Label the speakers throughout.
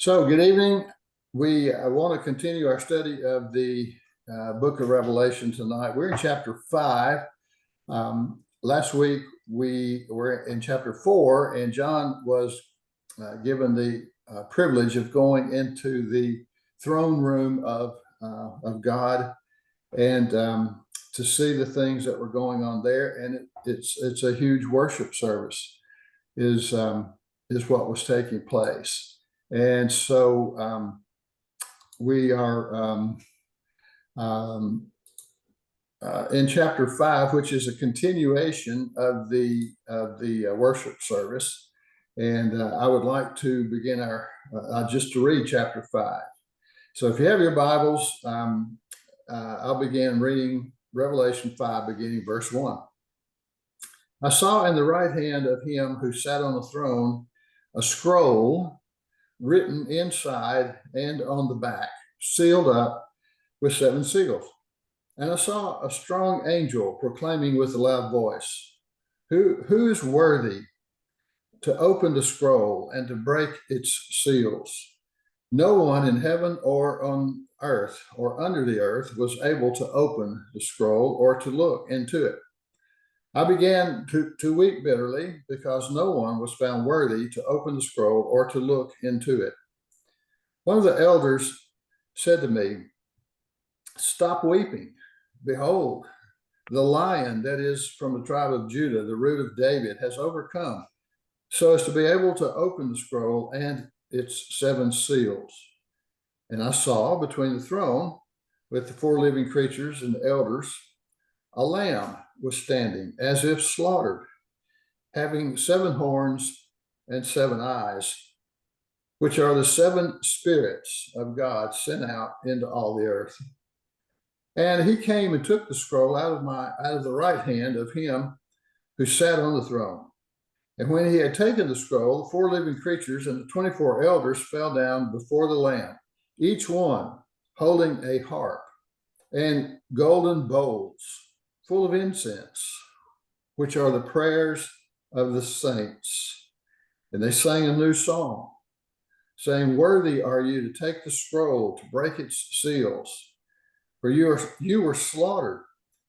Speaker 1: So, good evening. We want to continue our study of the book of Revelation tonight. We're in chapter 5. Last week we were in chapter 4, and John was given the privilege of going into the throne room of God and to see the things that were going on there. And it's a huge worship service is what was taking place. And so we are in chapter 5, which is a continuation of the worship service. And I would like to begin our just to read chapter 5. So if you have your Bibles, I'll begin reading Revelation 5, beginning verse 1. I saw in the right hand of him who sat on the throne a scroll written inside and on the back, sealed up with 7 seals. And I saw a strong angel proclaiming with a loud voice, Who is worthy to open the scroll and to break its seals? No one in heaven or on earth or under the earth was able to open the scroll or to look into it. I began to weep bitterly because no one was found worthy to open the scroll or to look into it. One of the elders said to me, Stop weeping. Behold, the Lion that is from the tribe of Judah, the root of David, has overcome so as to be able to open the scroll and its 7 seals. And I saw between the throne with the 4 living creatures and the elders, a lamb was standing as if slaughtered, having 7 horns and 7 eyes, which are the 7 spirits of God sent out into all the earth. And he came and took the scroll out of the right hand of him who sat on the throne. And when he had taken the scroll, the 4 living creatures and the 24 elders fell down before the Lamb, each one holding a harp and golden bowls full of incense, which are the prayers of the saints. And they sang a new song, saying, Worthy are you to take the scroll, to break its seals. For you were slaughtered.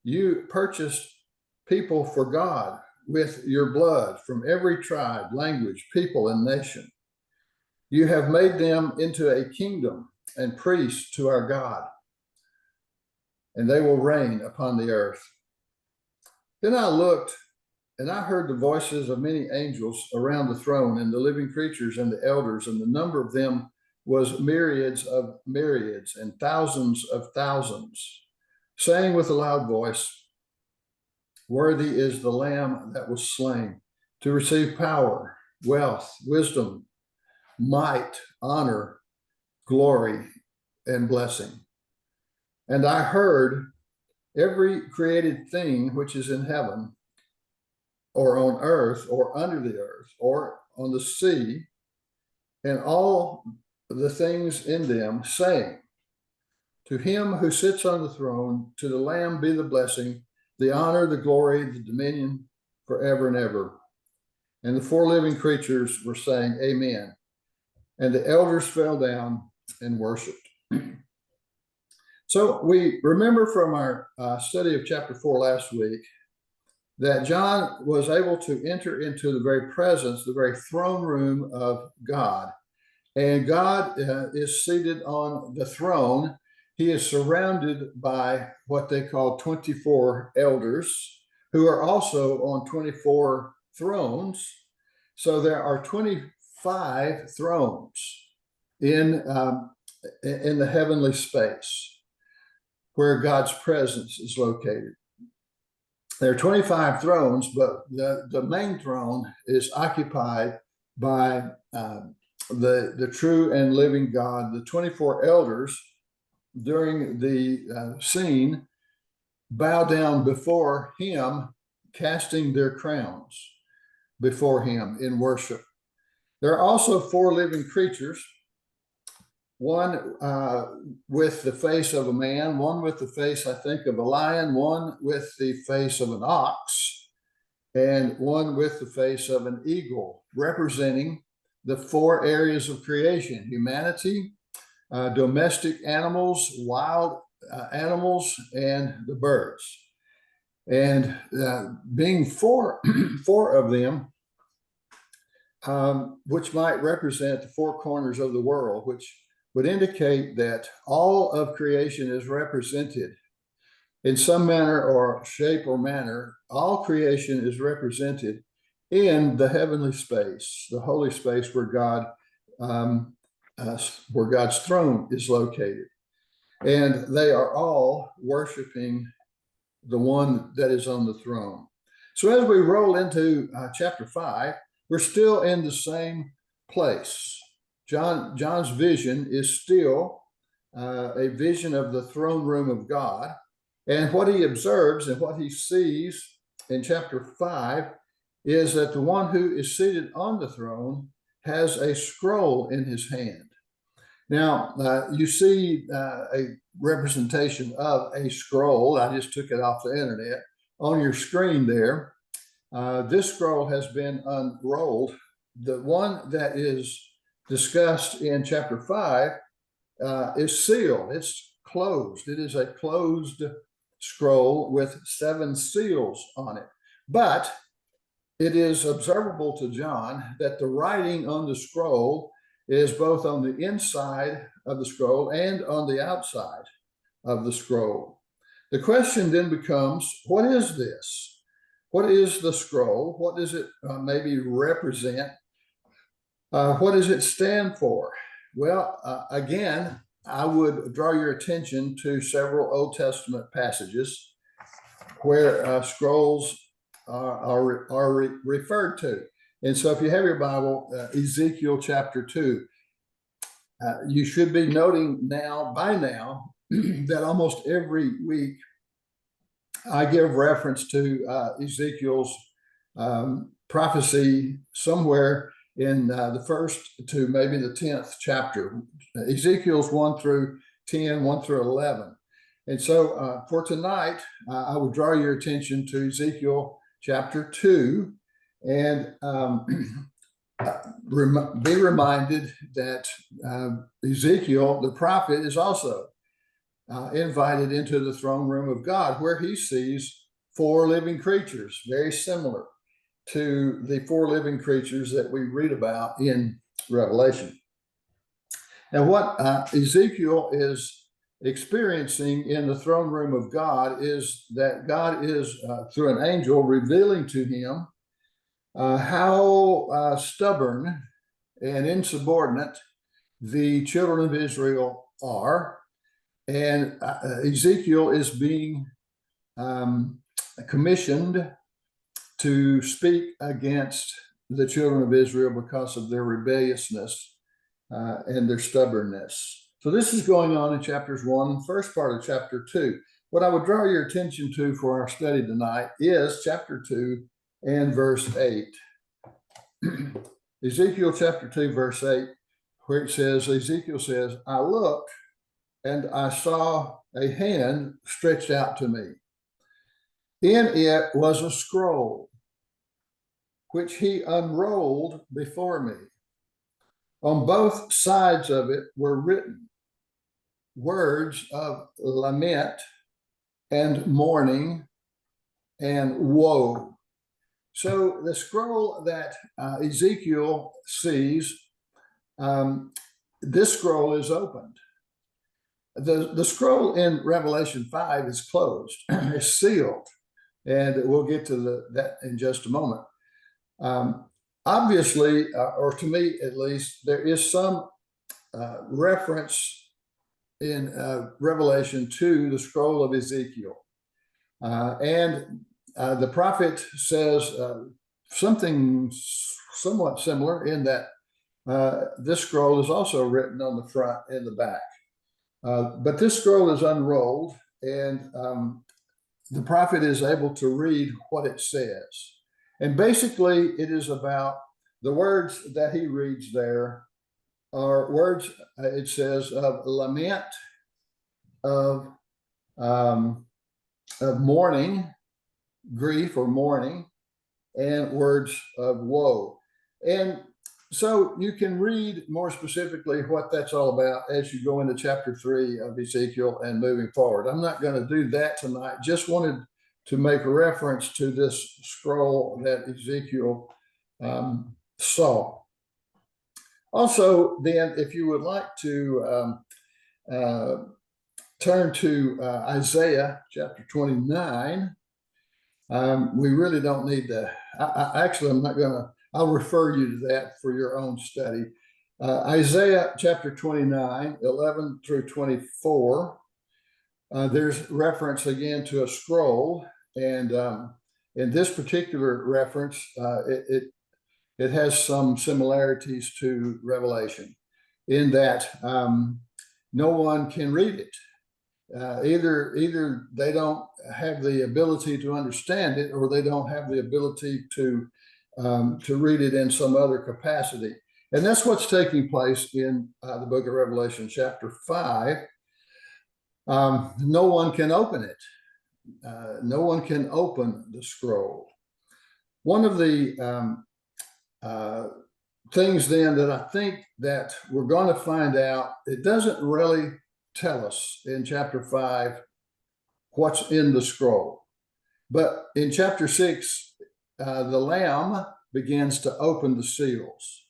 Speaker 1: You purchased people for God with your blood from every tribe, language, people, and nation. You have made them into a kingdom and priests to our God, and they will reign upon the earth. Then I looked, and I heard the voices of many angels around the throne, and the living creatures and the elders, and the number of them was myriads of myriads and thousands of thousands, saying with a loud voice, Worthy is the Lamb that was slain to receive power, wealth, wisdom, might, honor, glory, and blessing. And I heard every created thing which is in heaven, or on earth, or under the earth, or on the sea, and all the things in them, saying, To him who sits on the throne, to the Lamb be the blessing, the honor, the glory, the dominion, forever and ever. And the 4 living creatures were saying, Amen. And the elders fell down and worshiped. So we remember from our study of chapter 4 last week that John was able to enter into the very presence, the very throne room of God. And God is seated on the throne. He is surrounded by what they call 24 elders, who are also on 24 thrones. So there are 25 thrones in the heavenly space where God's presence is located. There are 25 thrones, but the main throne is occupied by the true and living God. The 24 elders during the scene bow down before him, casting their crowns before him in worship. There are also 4 living creatures, one with the face of a man, one with the face, I think, of a lion, one with the face of an ox, and one with the face of an eagle, representing the four areas of creation: humanity, domestic animals, wild animals, and the birds. And being four of them, which might represent the four corners of the world, which would indicate that all of creation is represented in some manner or shape or manner. All creation is represented in the heavenly space, the holy space where where God's throne is located. And they are all worshiping the one that is on the throne. So as we roll into chapter 5, we're still in the same place. John's vision is still a vision of the throne room of God. And what he observes and what he sees in chapter 5 is that the one who is seated on the throne has a scroll in his hand. Now, you see a representation of a scroll. I just took it off the internet. On your screen there, this scroll has been unrolled. The one that is discussed in chapter 5 is sealed. It's closed. It is a closed scroll with 7 seals on it. But it is observable to John that the writing on the scroll is both on the inside of the scroll and on the outside of the scroll. The question then becomes, what is this? What is the scroll? What does it maybe represent? What does it stand for? Well, again, I would draw your attention to several Old Testament passages where scrolls are referred to. And so if you have your Bible, Ezekiel chapter 2, you should be noting by now that almost every week I give reference to Ezekiel's prophecy somewhere in the first to maybe the 10th chapter. Ezekiel's 1 through 10, 1 through 11. And so for tonight, I would draw your attention to Ezekiel chapter 2 and be reminded that Ezekiel, the prophet, is also invited into the throne room of God, where he sees 4 living creatures, very similar to the 4 living creatures that we read about in Revelation. And what Ezekiel is experiencing in the throne room of God is that God is, through an angel, revealing to him how stubborn and insubordinate the children of Israel are. And Ezekiel is being commissioned to speak against the children of Israel because of their rebelliousness and their stubbornness. So this is going on in chapters 1, first part of chapter 2. What I would draw your attention to for our study tonight is chapter 2 and verse 8. Ezekiel chapter 2, verse 8, where it says, Ezekiel says, I looked and I saw a hand stretched out to me. In it was a scroll, which he unrolled before me. On both sides of it were written words of lament and mourning and woe. So the scroll that Ezekiel sees, this scroll is opened. The scroll in Revelation 5 is closed, it's sealed, and we'll get to that in just a moment. Obviously, or to me at least, there is some reference in Revelation to the scroll of Ezekiel. And the prophet says something somewhat similar in that this scroll is also written on the front and the back. But this scroll is unrolled, and the prophet is able to read what it says. And basically, it is about the words that he reads there are words, it says, of lament, of mourning, grief or mourning, and words of woe. And So you can read more specifically what that's all about as you go into chapter 3 of Ezekiel and moving forward. I'm not going to do that tonight. Just wanted to make a reference to this scroll that Ezekiel saw. Also, then, if you would like to turn to Isaiah chapter 29, we really don't need to. Actually, I'm not going to. I'll refer you to that for your own study. Isaiah chapter 29, 11 through 24. There's reference again to a scroll, and in this particular reference, it has some similarities to Revelation in that no one can read it. Either they don't have the ability to understand it, or they don't have the ability to read it in some other capacity. And that's what's taking place in the book of Revelation, chapter 5. No one can open it. No one can open the scroll. One of the things then that I think that we're going to find out, it doesn't really tell us in chapter 5 what's in the scroll. But in chapter 6, the Lamb begins to open the seals.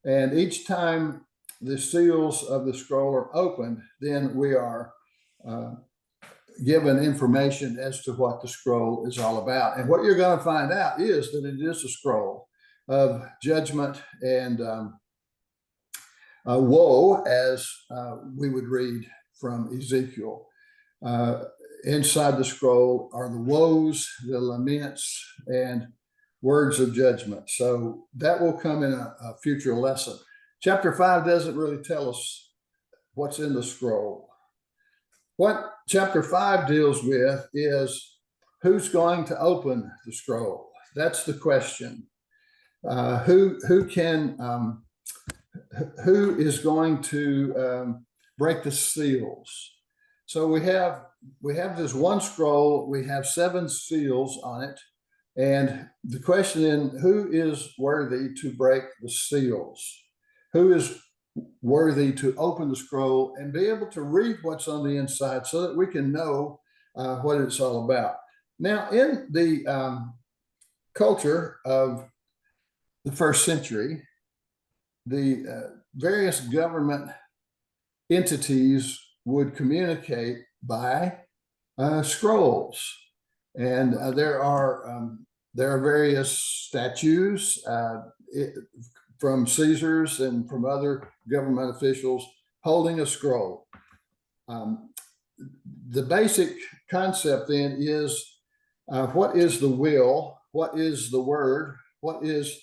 Speaker 1: And each time the seals of the scroll are opened, then we are given information as to what the scroll is all about. And what you're going to find out is that it is a scroll of judgment and woe, as we would read from Ezekiel. Inside the scroll are the woes, the laments, and words of judgment. So that will come in a future lesson. Chapter 5 doesn't really tell us what's in the scroll. What chapter 5 deals with is who's going to open the scroll. That's the question. Who is going to break the seals? So we have this one scroll. We have 7 seals on it. And the question is, who is worthy to break the seals? Who is worthy to open the scroll and be able to read what's on the inside so that we can know what it's all about? Now, in the culture of the first century, the various government entities would communicate by scrolls. And there are various statues from Caesars and from other government officials holding a scroll. The basic concept then is what is the will? What is the word? What is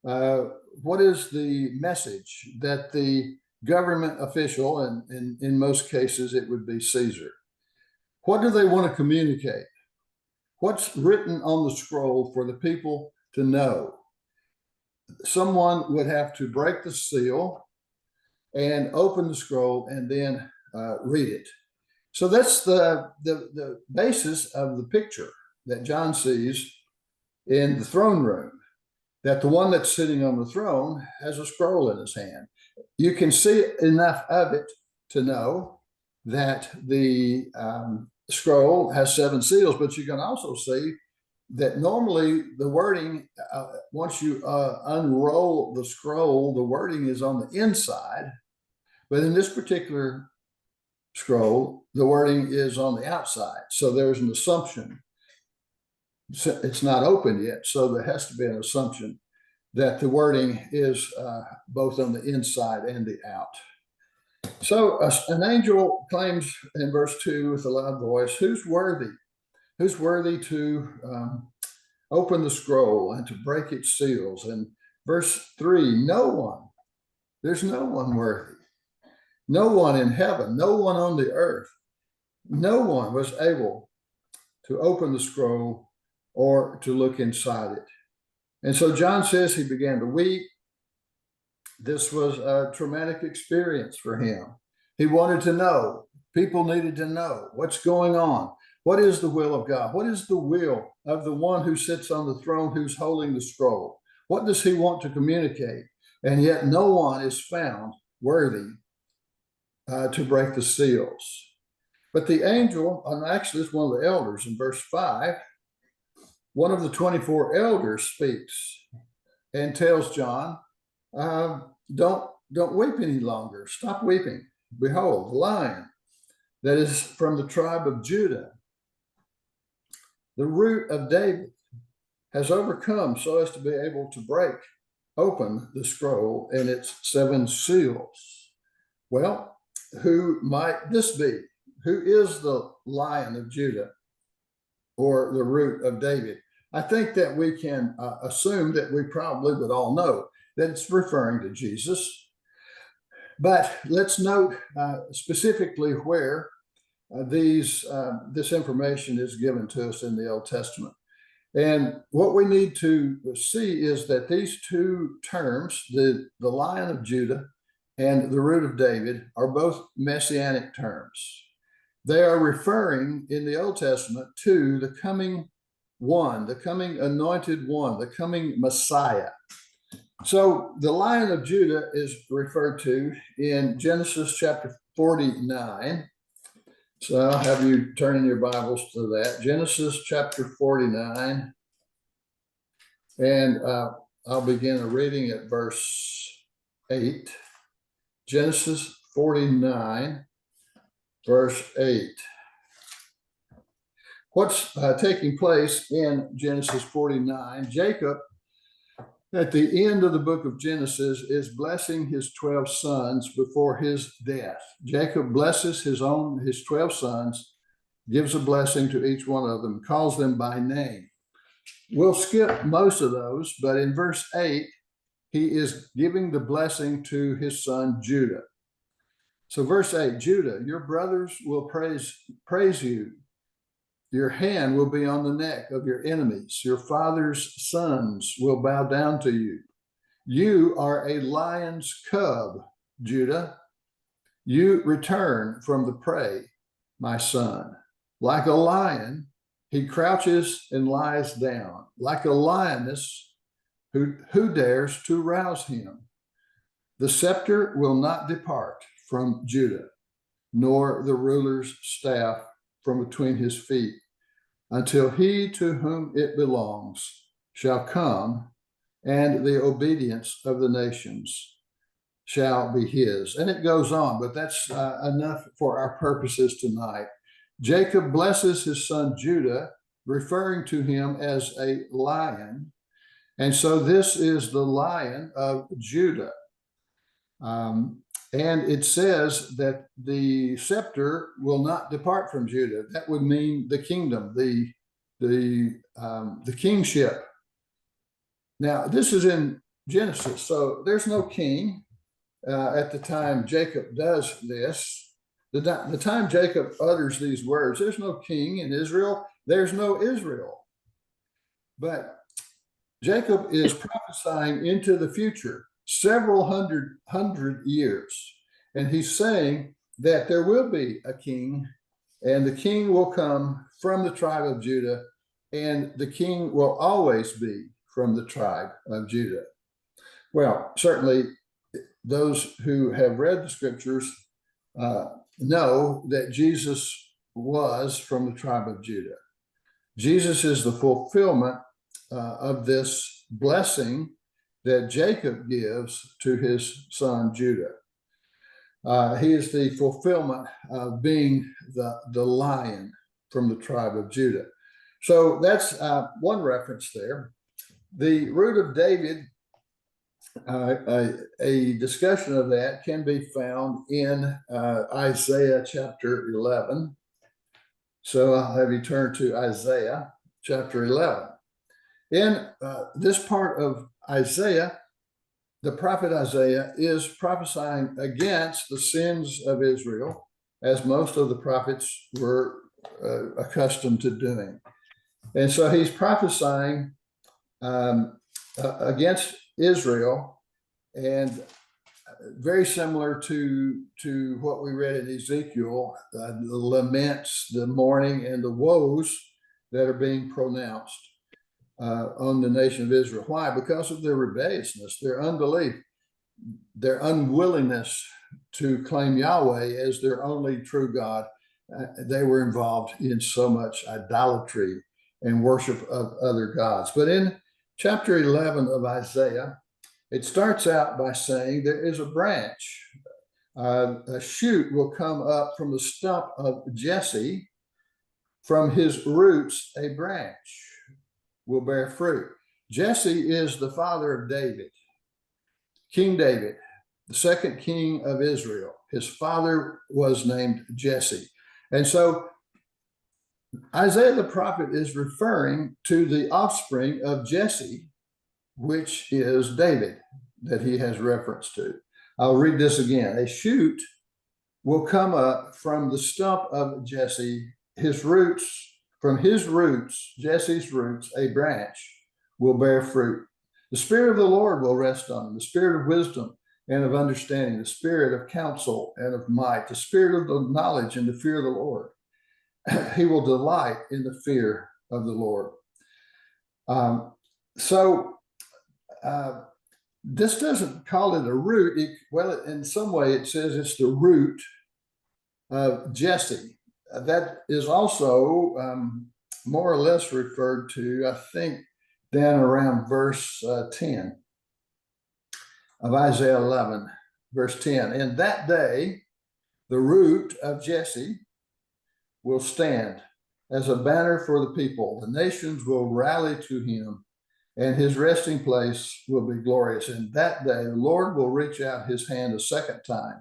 Speaker 1: the message that the government official, and in most cases it would be Caesar, what do they want to communicate? What's written on the scroll for the people to know? Someone would have to break the seal and open the scroll and then read it. So that's the basis of the picture that John sees in the throne room, that the one that's sitting on the throne has a scroll in his hand. You can see enough of it to know that the scroll has 7 seals, but you can also see that normally the wording, once you unroll the scroll, the wording is on the inside. But in this particular scroll, the wording is on the outside. So there's an assumption. It's not open yet, so there has to be an assumption that the wording is both on the inside and the out. So an angel claims in verse 2 with a loud voice, who's worthy? Who's worthy to open the scroll and to break its seals? And verse 3, no one. There's no one worthy. No one in heaven, no one on the earth. No one was able to open the scroll or to look inside it. And so John says he began to weep. This was a traumatic experience for him. He wanted to know. People needed to know what's going on. What is the will of God? What is the will of the one who sits on the throne, who's holding the scroll? What does he want to communicate? and yet no one is found worthy to break the seals. But the angel, and actually it's one of the elders in verse 5, one of the 24 elders speaks and tells John, don't weep any longer. Stop weeping. Behold, the lion that is from the tribe of Judah, the root of David, has overcome so as to be able to break open the scroll and its 7 seals. Well, who might this be? Who is the Lion of Judah, or the root of David? I think that we can assume that we probably would all know that it's referring to Jesus. But let's note specifically where this information is given to us in the Old Testament. And what we need to see is that these two terms, the Lion of Judah and the root of David, are both messianic terms. They are referring in the Old Testament to the coming one, the coming anointed one, the coming Messiah. So the Lion of Judah is referred to in Genesis chapter 49. So I'll have you turn in your Bibles to that. Genesis chapter 49. And I'll begin reading at verse 8. Genesis 49, verse 8. What's taking place in Genesis 49? Jacob, at the end of the book of Genesis, is blessing his 12 sons before his death. Jacob blesses his 12 sons, gives a blessing to each one of them, calls them by name. We'll skip most of those, but in verse 8, he is giving the blessing to his son Judah. So verse 8, Judah, your brothers will praise you. Your hand will be on the neck of your enemies. Your father's sons will bow down to you. You are a lion's cub, Judah. You return from the prey, my son. Like a lion, he crouches and lies down. Like a lioness, who dares to rouse him? The scepter will not depart from Judah, nor the ruler's staff from between his feet, until he to whom it belongs shall come, and the obedience of the nations shall be his. And it goes on, but that's enough for our purposes tonight. Jacob blesses his son Judah, referring to him as a lion. And so this is the Lion of Judah. And it says that the scepter will not depart from Judah. That would mean the kingdom, the kingship. Now, this is in Genesis, so there's no king at the time Jacob does this. The time Jacob utters these words, there's no king in Israel. There's no Israel. But Jacob is prophesying into the future, several hundred years. And he's saying that there will be a king, and the king will come from the tribe of Judah, and the king will always be from the tribe of Judah. Well, certainly those who have read the scriptures know that Jesus was from the tribe of Judah. Jesus is the fulfillment of this blessing that Jacob gives to his son Judah. He is the fulfillment of being the lion from the tribe of Judah. So that's one reference there. The root of David, a discussion of that can be found in Isaiah chapter 11. So I'll have you turn to Isaiah chapter 11. In this part of Isaiah, the prophet Isaiah is prophesying against the sins of Israel, as most of the prophets were accustomed to doing. And so he's prophesying against Israel, and very similar to what we read in Ezekiel, the laments, the mourning, and the woes that are being pronounced on the nation of Israel. Why? Because of their rebelliousness, their unbelief. their unwillingness to claim Yahweh as their only true God, they were involved in so much idolatry and worship of other gods. But in chapter 11 of Isaiah, it starts out by saying there is a branch. A shoot will come up from the stump of Jesse. From his roots, a branch will bear fruit. Jesse is the father of David, King David, the second king of Israel. His father was named Jesse. And so Isaiah the prophet is referring to the offspring of Jesse, which is David, that he has reference to. I'll read this again. A shoot will come up from the stump of Jesse, his roots, from his roots, Jesse's roots, a branch will bear fruit. The Spirit of the Lord will rest on him, the Spirit of wisdom and of understanding, the Spirit of counsel and of might, the Spirit of the knowledge and the fear of the Lord. He will delight in the fear of the Lord. This doesn't call it a root. In some way it says it's the root of Jesse. That is also more or less referred to, I think, down around verse 10 of Isaiah 11, verse 10. In that day, the root of Jesse will stand as a banner for the people. The nations will rally to him, and his resting place will be glorious. In that day, the Lord will reach out his hand a second time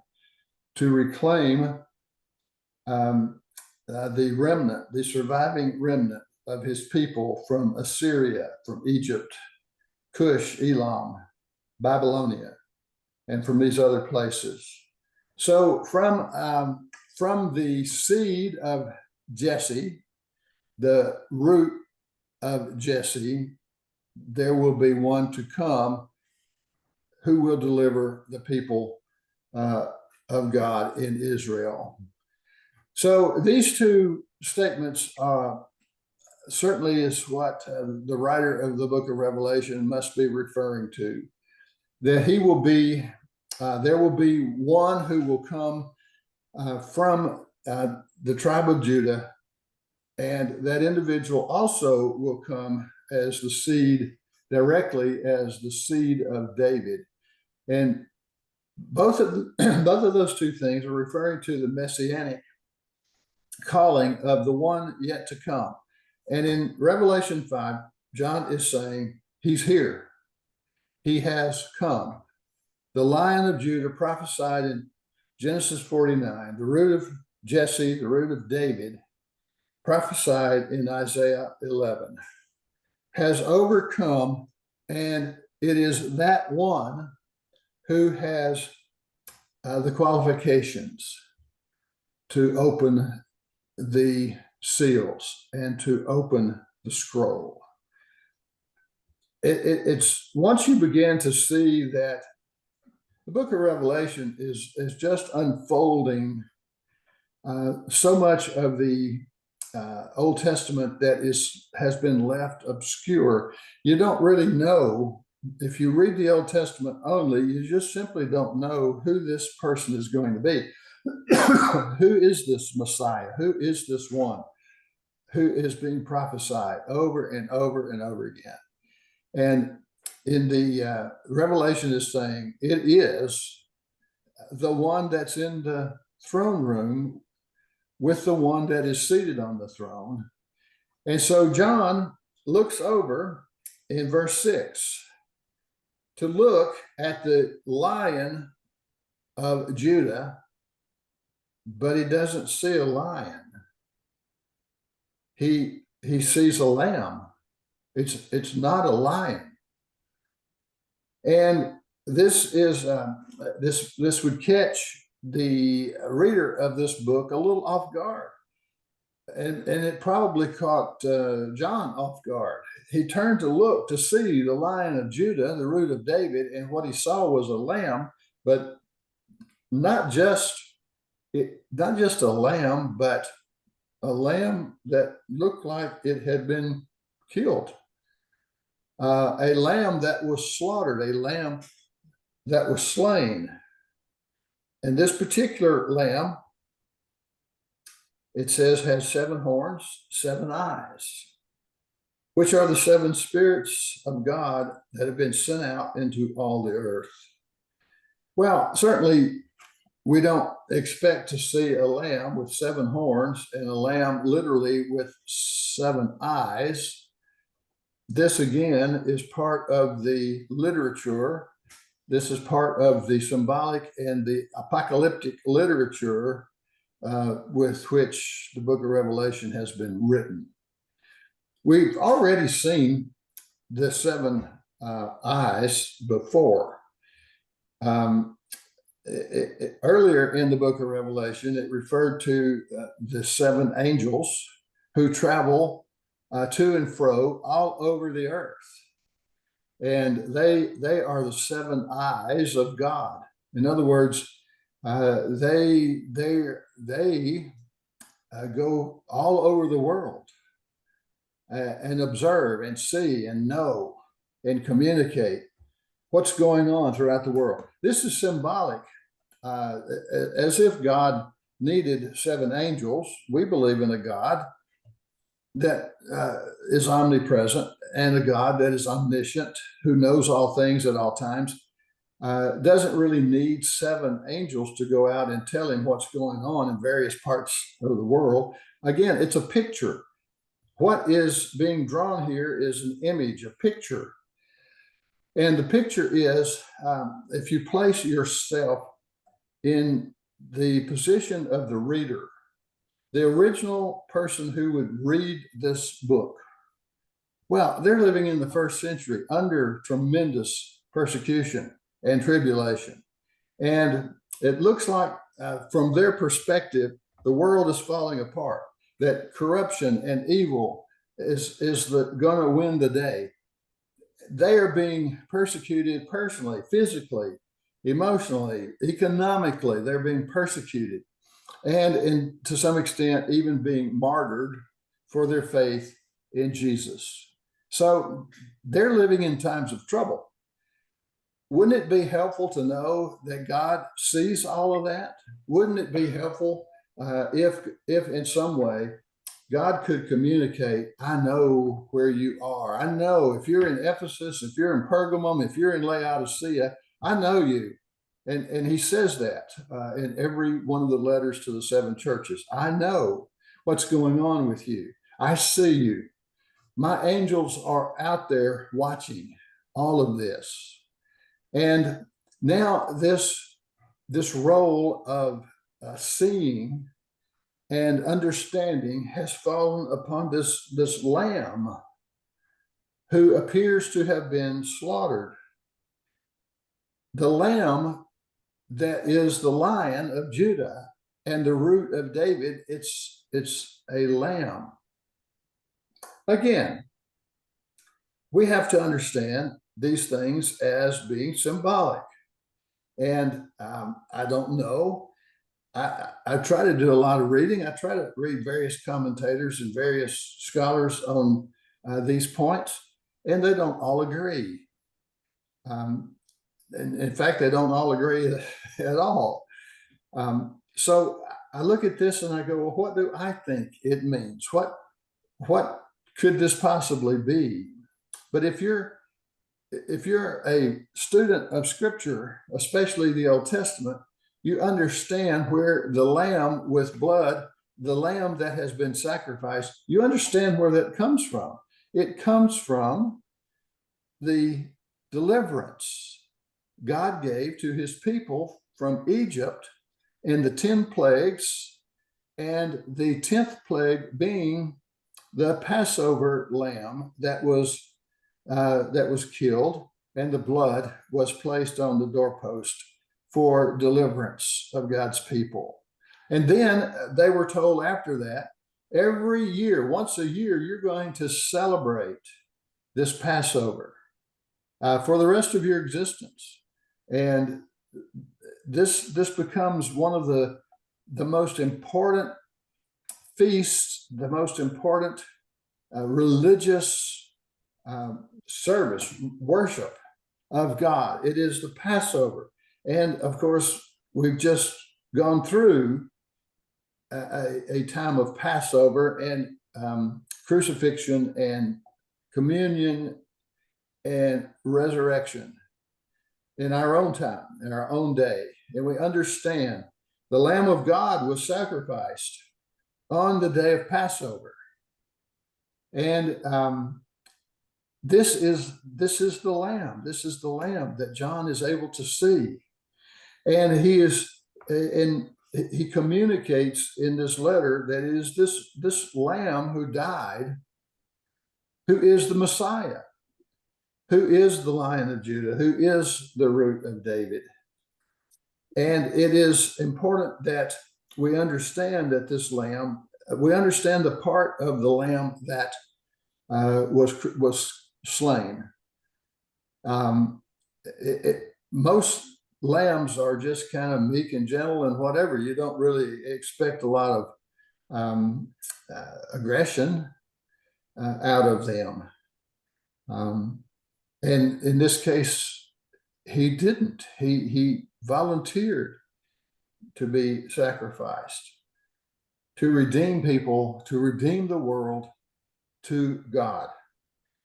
Speaker 1: to reclaim the remnant, the surviving remnant of his people from Assyria, from Egypt, Cush, Elam, Babylonia, and from these other places. So from the seed of Jesse, the root of Jesse, there will be one to come who will deliver the people of God in Israel. So these two statements certainly is what the writer of the book of Revelation must be referring to. That he will be, there will be one who will come from the tribe of Judah, and that individual also will come as the seed, directly as the seed of David. And both of those two things are referring to the messianic calling of the one yet to come. And in Revelation 5, John is saying, he's here. He has come. The Lion of Judah prophesied in Genesis 49, the root of Jesse, the root of David, prophesied in Isaiah 11, has overcome, and it is that one who has the qualifications to open the seals and to open the scroll. It's once you begin to see that the book of Revelation is just unfolding so much of the Old Testament that has been left obscure. You don't really know. If you read the Old Testament only, you just simply don't know who this person is going to be. Who is this Messiah? Who is this one who is being prophesied over and over and over again? And in the Revelation is saying it is the one that's in the throne room with the one that is seated on the throne. And so John looks over in verse 6 to look at the Lion of Judah, but he doesn't see a lion. He sees a lamb. It's not a lion. And this is this would catch the reader of this book a little off guard. And it probably caught John off guard. He turned to look to see the Lion of Judah, the root of David, and what he saw was a lamb, but not just a lamb, but a lamb that looked like it had been killed. A lamb that was slaughtered, a lamb that was slain. And this particular lamb, it says, has 7 horns, 7 eyes, which are the 7 spirits of God that have been sent out into all the earth. Well, certainly we don't expect to see a lamb with 7 horns and a lamb literally with 7 eyes. This again is part of the literature. This is part of the symbolic and the apocalyptic literature with which the book of Revelation has been written. We've already seen the 7 eyes before. Earlier in the book of Revelation, it referred to the 7 angels who travel to and fro all over the earth. And they are the 7 eyes of God. In other words, they go all over the world and observe and see and know and communicate what's going on throughout the world. This is symbolic, as if God needed 7 angels. We believe in a God that is omnipresent and a God that is omniscient, who knows all things at all times. Doesn't really need 7 angels to go out and tell him what's going on in various parts of the world. Again, it's a picture. What is being drawn here is an image, a picture. And the picture is, if you place yourself in the position of the reader, the original person who would read this book, well, they're living in the 1st century under tremendous persecution and tribulation. And it looks like, from their perspective, the world is falling apart, that corruption and evil is going to win the day. They are being persecuted personally, physically, emotionally, economically. They're being persecuted, and to some extent, even being martyred for their faith in Jesus. So they're living in times of trouble. Wouldn't it be helpful to know that God sees all of that? Wouldn't it be helpful if in some way God could communicate, I know where you are. I know if you're in Ephesus, if you're in Pergamum, if you're in Laodicea, I know you. And he says that in every one of the letters to the 7 churches. I know what's going on with you. I see you. My angels are out there watching all of this. And now this role of seeing and understanding has fallen upon this lamb who appears to have been slaughtered. The lamb that is the Lion of Judah and the root of David, it's a lamb. Again, we have to understand these things as being symbolic. And I don't know. I try to do a lot of reading. I try to read various commentators and various scholars on these points, and they don't all agree. And in fact, they don't all agree at all. So I look at this and I go, well, what do I think it means? What could this possibly be? But if you're a student of Scripture, especially the Old Testament, you understand where the lamb with blood, the lamb that has been sacrificed, you understand where that comes from. It comes from the deliverance God gave to his people from Egypt in the 10 plagues, and the 10th plague being the Passover lamb that was killed, and the blood was placed on the doorpost for deliverance of God's people. And then they were told after that, every year, once a year, you're going to celebrate this Passover for the rest of your existence. And this becomes one of the most important feasts, the most important religious service, worship of God. It is the Passover. And of course, we've just gone through a time of Passover and crucifixion and communion and resurrection in our own time, in our own day. And we understand the Lamb of God was sacrificed on the day of Passover. And this is the Lamb. This is the Lamb that John is able to see. And he communicates in this letter that it is this Lamb who died, who is the Messiah, who is the Lion of Judah, who is the root of David. And it is important that we understand that this Lamb, we understand the part of the Lamb that was slain. Most lambs are just kind of meek and gentle and whatever. You don't really expect a lot of aggression out of them. And in this case, he didn't. He volunteered to be sacrificed, to redeem people, to redeem the world to God.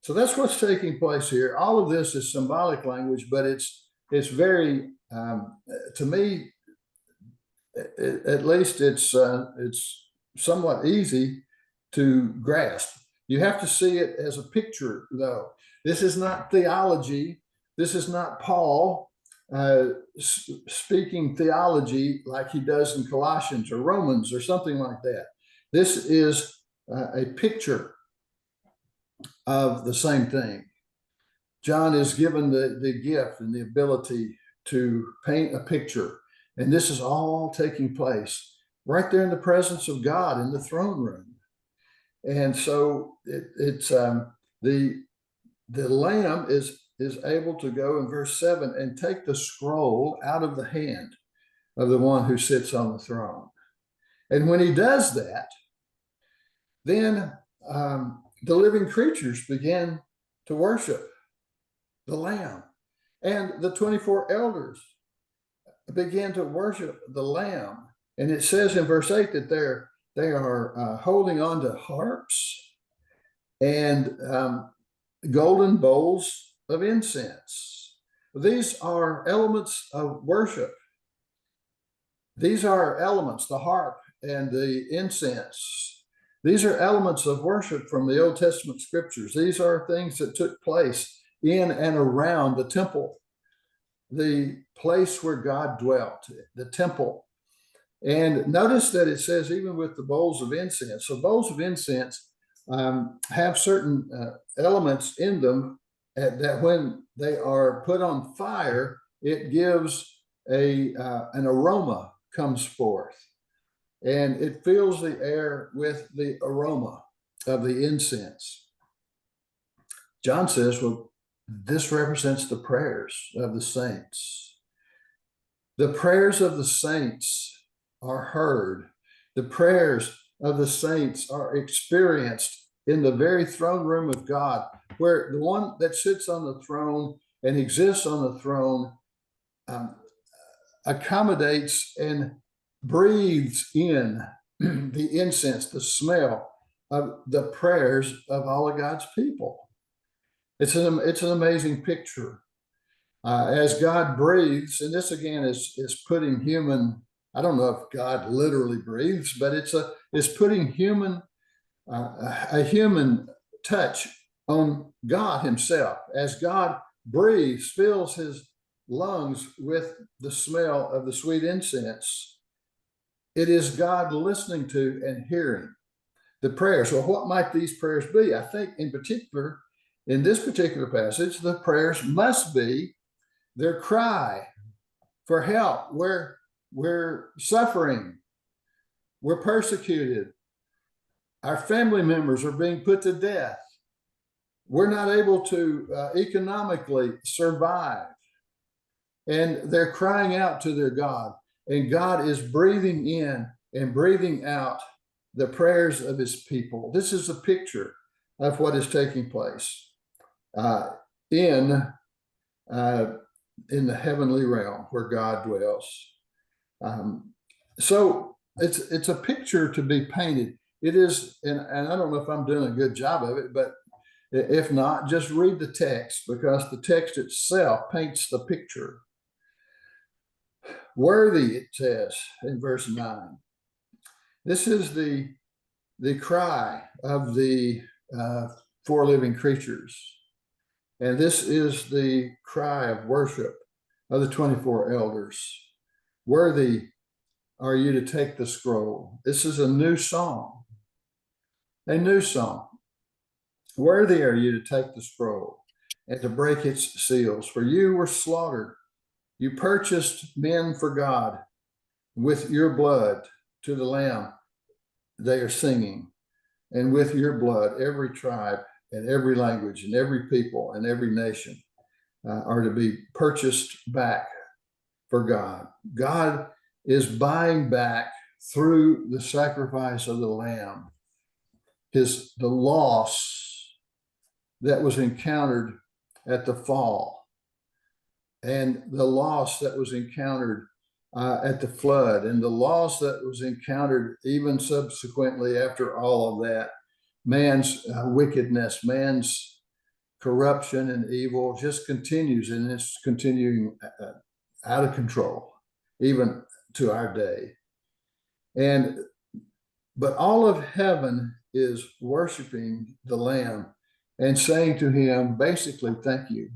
Speaker 1: So that's what's taking place here. All of this is symbolic language, but it's very, to me, at least it's somewhat easy to grasp. You have to see it as a picture, though. This is not theology. This is not Paul speaking theology like he does in Colossians or Romans or something like that. This is a picture of the same thing. John is given the gift and the ability to paint a picture. And this is all taking place right there in the presence of God in the throne room. And so it's the Lamb is able to go in verse 7 and take the scroll out of the hand of the one who sits on the throne. And when he does that, then the living creatures begin to worship the Lamb. And the 24 elders began to worship the Lamb. And it says in verse 8 that they are holding on to harps and golden bowls of incense. These are elements of worship. These are elements, the harp and the incense. These are elements of worship from the Old Testament scriptures. These are things that took place in and around the temple, the place where God dwelt, the temple. And notice that it says even with the bowls of incense. So bowls of incense have certain elements in them that when they are put on fire, it gives an aroma comes forth. And it fills the air with the aroma of the incense. John says, well, this represents the prayers of the saints. The prayers of the saints are heard. The prayers of the saints are experienced in the very throne room of God, where the one that sits on the throne and exists on the throne accommodates and breathes in the incense, the smell of the prayers of all of God's people. It's an amazing picture. As God breathes, and this again is putting human, I don't know if God literally breathes, but it's putting a human touch on God himself. As God breathes, fills his lungs with the smell of the sweet incense, it is God listening to and hearing the prayers. So what might these prayers be? I think in particular, in this particular passage, the prayers must be their cry for help. We're suffering. We're persecuted. Our family members are being put to death. We're not able to economically survive. And they're crying out to their God. And God is breathing in and breathing out the prayers of his people. This is a picture of what is taking place in uh, in the heavenly realm where God dwells. So it's a picture to be painted. It is, and I don't know if I'm doing a good job of it, but if not, just read the text, because the text itself paints the picture. Worthy, it says in verse 9. This is the cry of the four living creatures. And this is the cry of worship of the 24 elders. Worthy are you to take the scroll. This is a new song. A new song. Worthy are you to take the scroll and to break its seals, for you were slaughtered. You purchased men for God with your blood. To the Lamb they are singing, and with your blood every tribe and every language and every people and every nation are to be purchased back for God. God is buying back through the sacrifice of the Lamb the loss that was encountered at the fall, and the loss that was encountered at the flood, and the loss that was encountered even subsequently after all of that. Man's wickedness, man's corruption and evil just continues, and it's continuing out of control, even to our day. But all of heaven is worshiping the Lamb and saying to him, basically, thank you.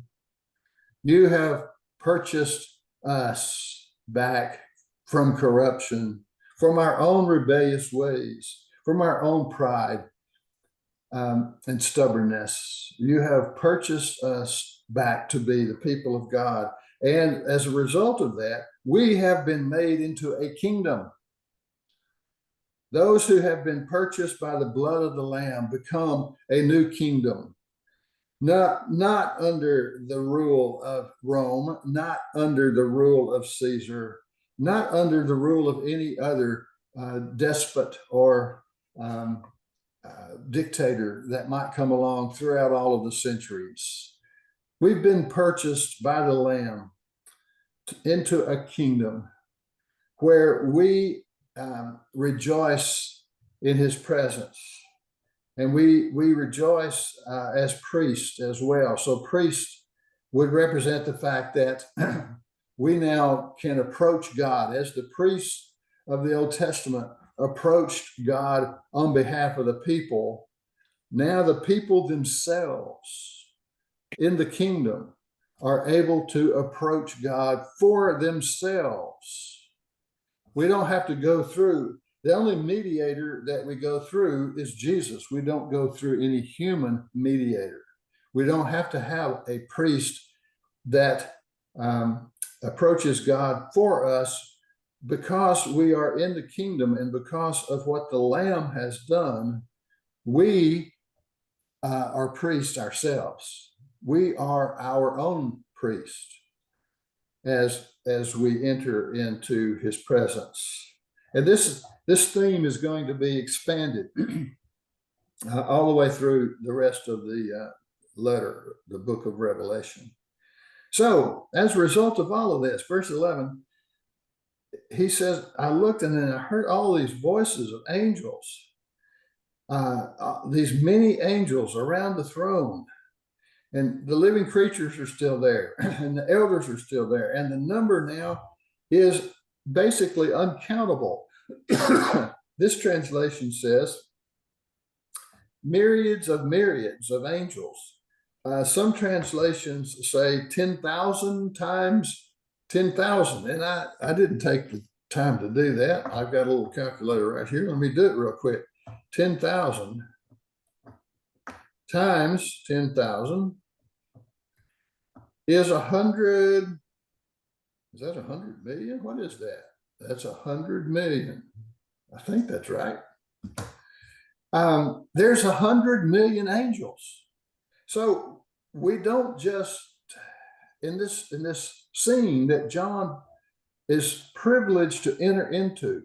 Speaker 1: You have purchased us back from corruption, from our own rebellious ways, from our own pride and stubbornness. You have purchased us back to be the people of God. And as a result of that, we have been made into a kingdom. Those who have been purchased by the blood of the Lamb become a new kingdom. Not under the rule of Rome, not under the rule of Caesar, not under the rule of any other despot or dictator that might come along throughout all of the centuries. We've been purchased by the Lamb into a kingdom where we rejoice in his presence. And we rejoice as priests as well. So priests would represent the fact that we now can approach God as the priests of the Old Testament approached God on behalf of the people. Now the people themselves in the kingdom are able to approach God for themselves. We don't have to go through. The only mediator that we go through is Jesus. We don't go through any human mediator. We don't have to have a priest that approaches God for us, because we are in the kingdom and because of what the Lamb has done. We are priests ourselves. We are our own priest as we enter into his presence. And this theme is going to be expanded all the way through the rest of the letter, the book of Revelation. So as a result of all of this, verse 11, he says, I looked and then I heard all these voices of angels, these many angels around the throne. And the living creatures are still there, and the elders are still there. And the number now is basically uncountable. This translation says myriads of angels. Some translations say 10,000 times 10,000. And I didn't take the time to do that. I've got a little calculator right here. Let me do it real quick. 10,000 times 10,000 is 100. Is that 100 million? What is that? That's 100 million. I think that's right. There's 100 million angels. So we don't just, in this scene that John is privileged to enter into,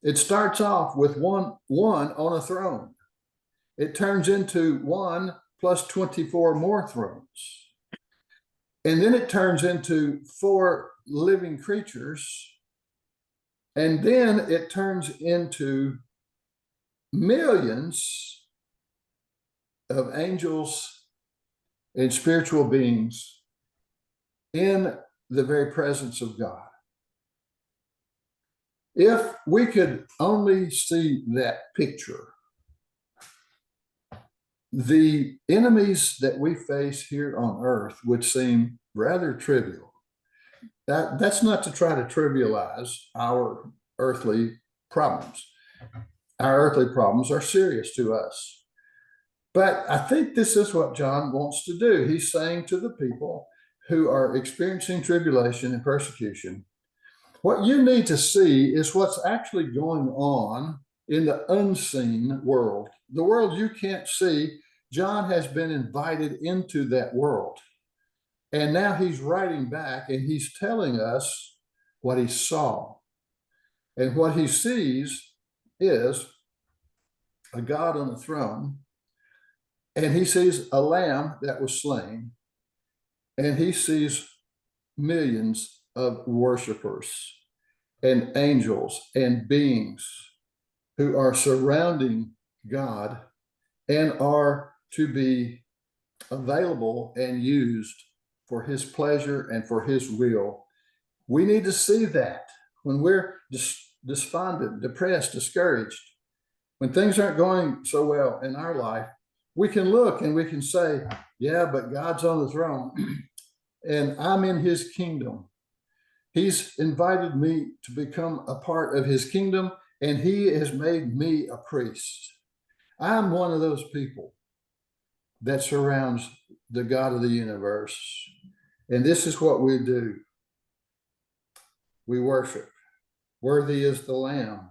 Speaker 1: it starts off with one on a throne. It turns into 1 plus 24 more thrones. And then it turns into 4 living creatures. And then it turns into millions of angels and spiritual beings in the very presence of God. If we could only see that picture, the enemies that we face here on earth would seem rather trivial. That's not to try to trivialize our earthly problems. Our earthly problems are serious to us. But I think this is what John wants to do. He's saying to the people who are experiencing tribulation and persecution, what you need to see is what's actually going on in the unseen world, the world you can't see. John has been invited into that world. And now he's writing back and he's telling us what he saw. And what he sees is a God on the throne, and he sees a lamb that was slain, and he sees millions of worshipers and angels and beings who are surrounding God and are to be available and used for his pleasure and for his will. We need to see that when we're despondent, depressed, discouraged, when things aren't going so well in our life, we can look and we can say, yeah, but God's on the throne and I'm in his kingdom. He's invited me to become a part of his kingdom, and he has made me a priest. I'm one of those people that surrounds the God of the universe. And this is what we do. We worship. Worthy is the Lamb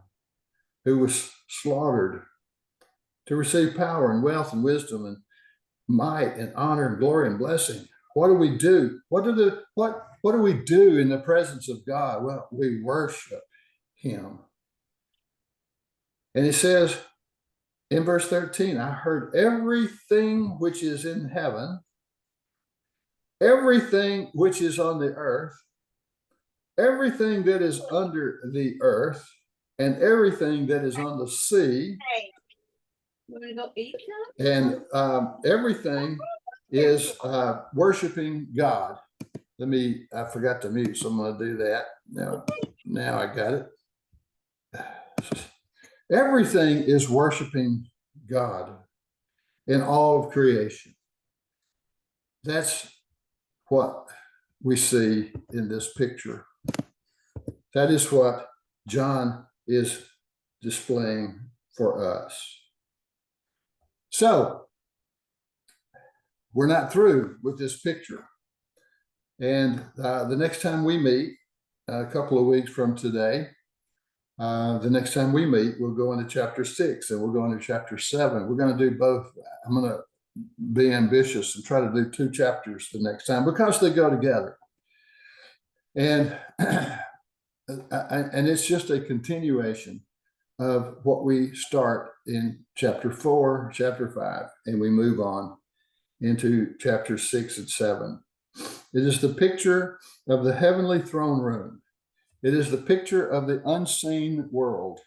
Speaker 1: who was slaughtered to receive power and wealth and wisdom and might and honor and glory and blessing. What do we do? What do we do in the presence of God? Well, we worship him. And it says in verse 13, I heard everything which is in heaven, everything which is on the earth, everything that is under the earth, and everything that is on the sea.
Speaker 2: Hey, you want to go eat now?
Speaker 1: And everything is worshiping God. I forgot to mute, so I'm going to do that. Now I got it. Everything is worshiping God in all of creation. That's what we see in this picture. That is what John is displaying for us. So, we're not through with this picture. And the next time we meet, a couple of weeks from today, the next time we meet, we'll go into chapter 6 and we'll go into chapter 7. We're going to do both. I'm going to be ambitious and try to do 2 chapters the next time because they go together. And it's just a continuation of what we start in chapter 4, chapter 5, and we move on into chapter 6 and 7. It is the picture of the heavenly throne room. It is the picture of the unseen world.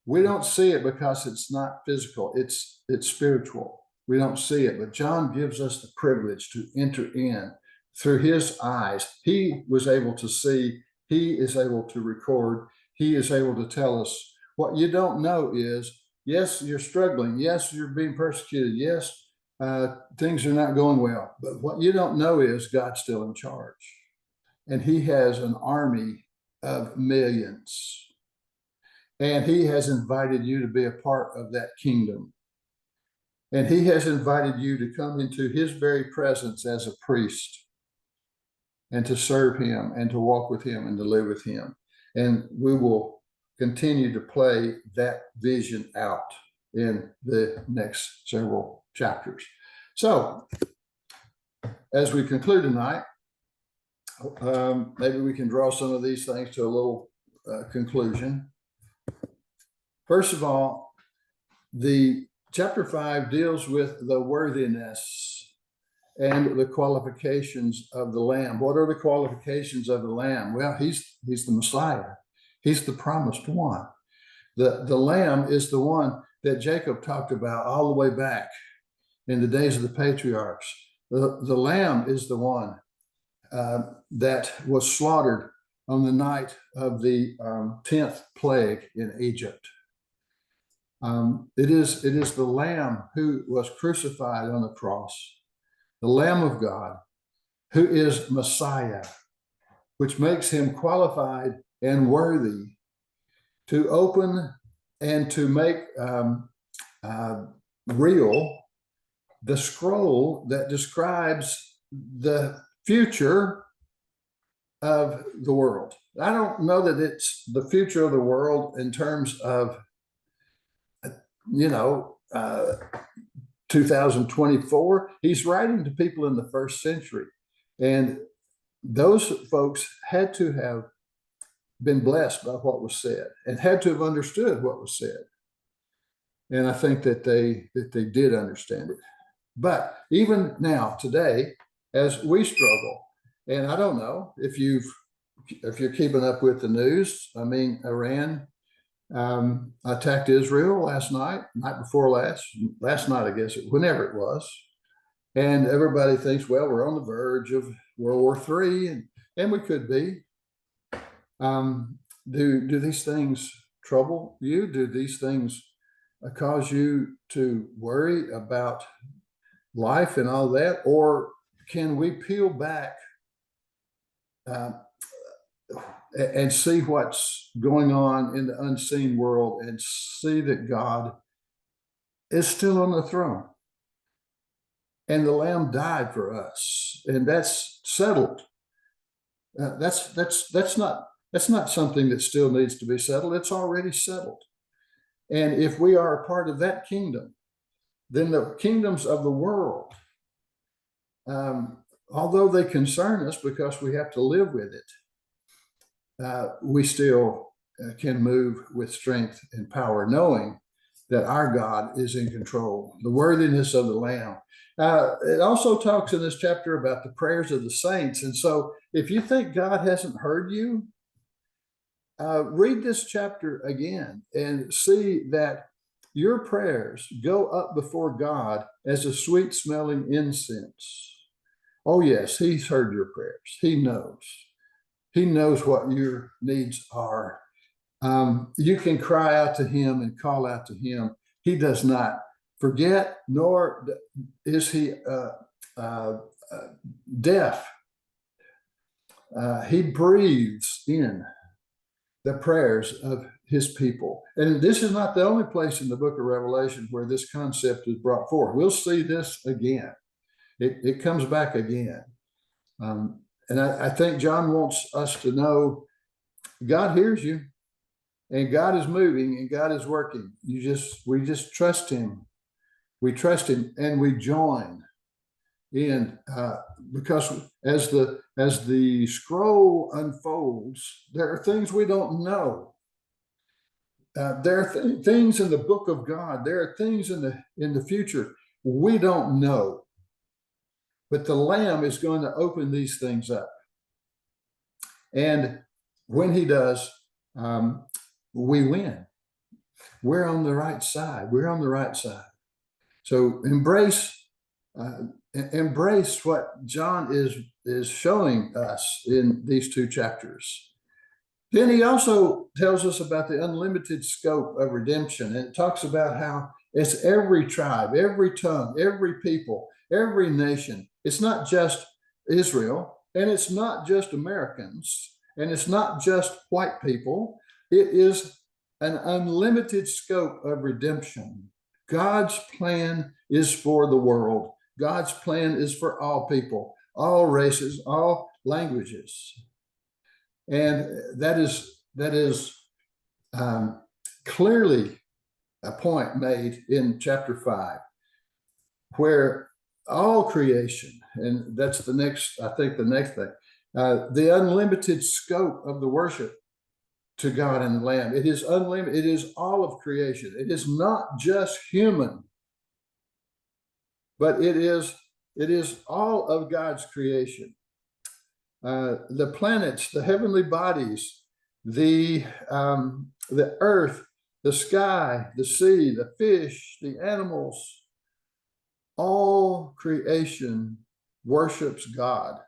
Speaker 1: We don't see it because it's not physical, it's spiritual. We don't see it, but John gives us the privilege to enter in through his eyes. He was able to see, he is able to record, he is able to tell us. What you don't know is, yes, you're struggling. Yes, you're being persecuted. Yes, things are not going well. But what you don't know is God's still in charge. And he has an army of millions. And he has invited you to be a part of that kingdom. And he has invited you to come into his very presence as a priest and to serve him and to walk with him and to live with him. And we will continue to play that vision out in the next several chapters. So, as we conclude tonight, maybe we can draw some of these things to a little conclusion. First of all, the chapter 5 deals with the worthiness and the qualifications of the Lamb. What are the qualifications of the Lamb? Well, he's the Messiah. He's the promised one. The Lamb is the one that Jacob talked about all the way back in the days of the patriarchs. The Lamb is the one that was slaughtered on the night of the 10th plague in Egypt. It is the Lamb who was crucified on the cross, the Lamb of God, who is Messiah, which makes him qualified and worthy to open and to make real the scroll that describes the future of the world. I don't know that it's the future of the world in terms of, 2024. He's writing to people in the first century. And those folks had to have been blessed by what was said and had to have understood what was said. And I think that they did understand it. But even now, today, as we struggle, and I don't know if you're keeping up with the news. I mean, Iran attacked Israel night before last night, I guess, whenever it was. And everybody thinks, well, we're on the verge of World War III, and we could be. Do these things trouble you? Do these things cause you to worry about life and all that? Or can we peel back and see what's going on in the unseen world and see that God is still on the throne and the Lamb died for us, and that's settled. That's not something that still needs to be settled. It's already settled. And if we are a part of that kingdom, then the kingdoms of the world, although they concern us because we have to live with it, we still can move with strength and power, knowing that our God is in control, the worthiness of the Lamb. It also talks in this chapter about the prayers of the saints. And so if you think God hasn't heard you, read this chapter again and see that your prayers go up before God as a sweet smelling incense. Oh yes, he's heard your prayers. He knows. He knows what your needs are. You can cry out to him and call out to him. He does not forget, nor is he deaf. He breathes in the prayers of his people. And this is not the only place in the book of Revelation where this concept is brought forth. We'll see this again. It comes back again. And I think John wants us to know God hears you, and God is moving, and God is working. We just trust him. We trust him, and we join in because as the scroll unfolds, there are things we don't know. There are things in the book of God. There are things in the future we don't know. But the Lamb is going to open these things up. And when he does, we win. We're on the right side. We're on the right side. So embrace what John is showing us in these two chapters. Then he also tells us about the unlimited scope of redemption. And it talks about how it's every tribe, every tongue, every people, every nation. It's not just Israel, and it's not just Americans, and it's not just white people. It is an unlimited scope of redemption. God's plan is for the world. God's plan is for all people, all races, all languages. And that is clearly a point made in chapter 5, where all creation, and that's the next thing, the unlimited scope of the worship to God and the Lamb. It is unlimited. It is all of creation. It is not just human, but it is It is all of God's creation. The planets, the heavenly bodies, the earth, the sky, the sea, the fish, the animals, all creation worships God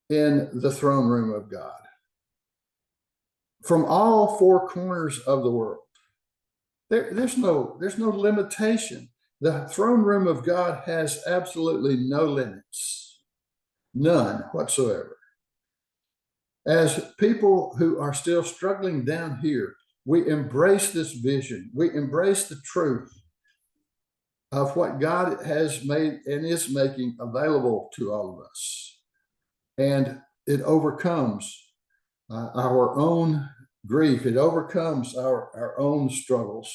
Speaker 1: in the throne room of God. From all four corners of the world. There's no limitation. The throne room of God has absolutely no limits, none whatsoever. As people who are still struggling down here, we embrace this vision. We embrace the truth of what God has made and is making available to all of us. And it overcomes our own grief. It overcomes our own struggles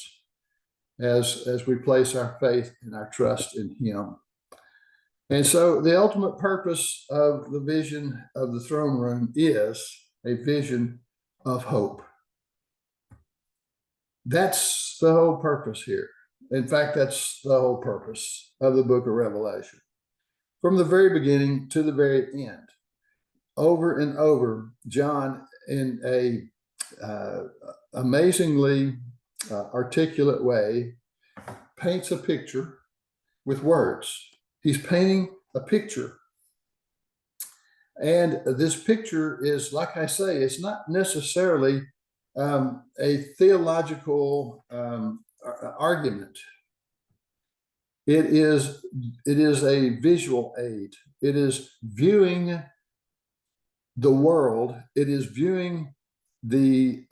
Speaker 1: as we place our faith and our trust in Him. And so the ultimate purpose of the vision of the throne room is a vision of hope. That's the whole purpose here. In fact, that's the whole purpose of the book of Revelation. From the very beginning to the very end, over and over, John, in a amazingly articulate way, paints a picture with words. He's painting a picture. And this picture is, like I say, it's not necessarily a theological argument. It is a visual aid. It is viewing the world. It is viewing the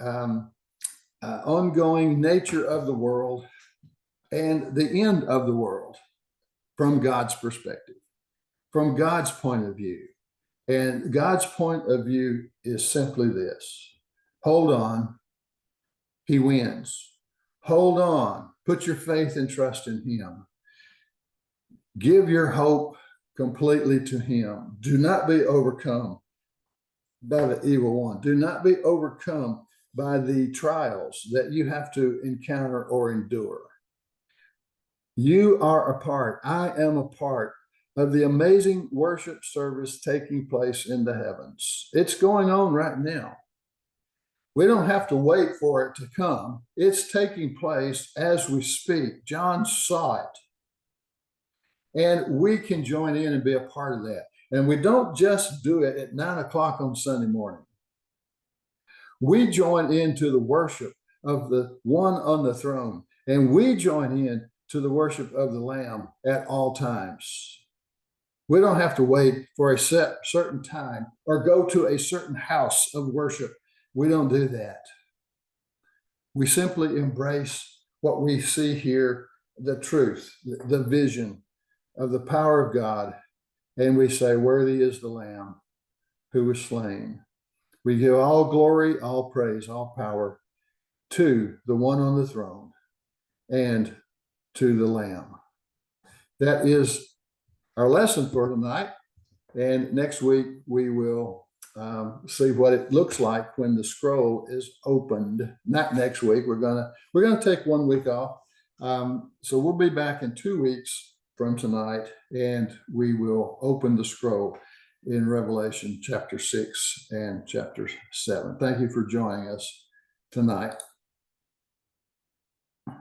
Speaker 1: ongoing nature of the world and the end of the world from God's perspective, from God's point of view. And God's point of view is simply this: hold on, He wins. Hold on, put your faith and trust in Him. Give your hope completely to Him. Do not be overcome by the evil one. Do not be overcome by the trials that you have to encounter or endure. You are a part, I am a part of the amazing worship service taking place in the heavens. It's going on right now. We don't have to wait for it to come. It's taking place as we speak. John saw it. And we can join in and be a part of that. And we don't just do it at 9 o'clock on Sunday morning. We join into the worship of the one on the throne, and we join in to the worship of the Lamb at all times. We don't have to wait for a certain time or go to a certain house of worship. We don't do that. We simply embrace what we see here, the truth, the vision of the power of God, and we say, worthy is the Lamb who was slain. We give all glory, all praise, all power to the one on the throne and to the Lamb. That is our lesson for tonight. And next week, we will see what it looks like when the scroll is opened. Not next week. We're gonna take 1 week off. So we'll be back in 2 weeks from tonight, and we will open the scroll in Revelation chapter 6 and chapter 7. Thank you for joining us tonight.